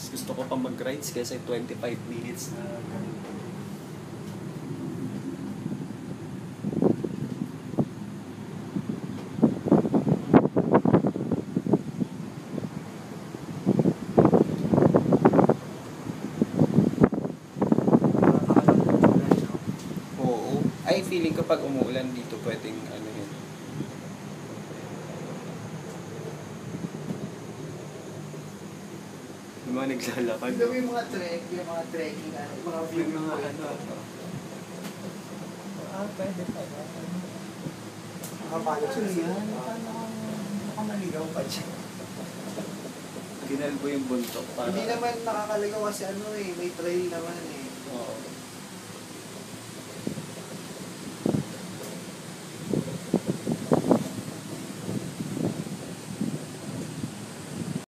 Mas gusto ko pa mag-rides kaysa 25 minutes na ganun. Oo. Ay, feeling ko pag umuulan dito pwedeng ano yun. Yung mga naglalakad. Ito yung mga trek, yung mga trekking, mga view, Yung mga point. ano. Pwede pa ba? Nakapalo Actually, sila. yan. Nakamaligaw pa dyan. Ginalbo yung buntok para... Hindi naman nakakaligaw kasi ano eh, may trail naman eh.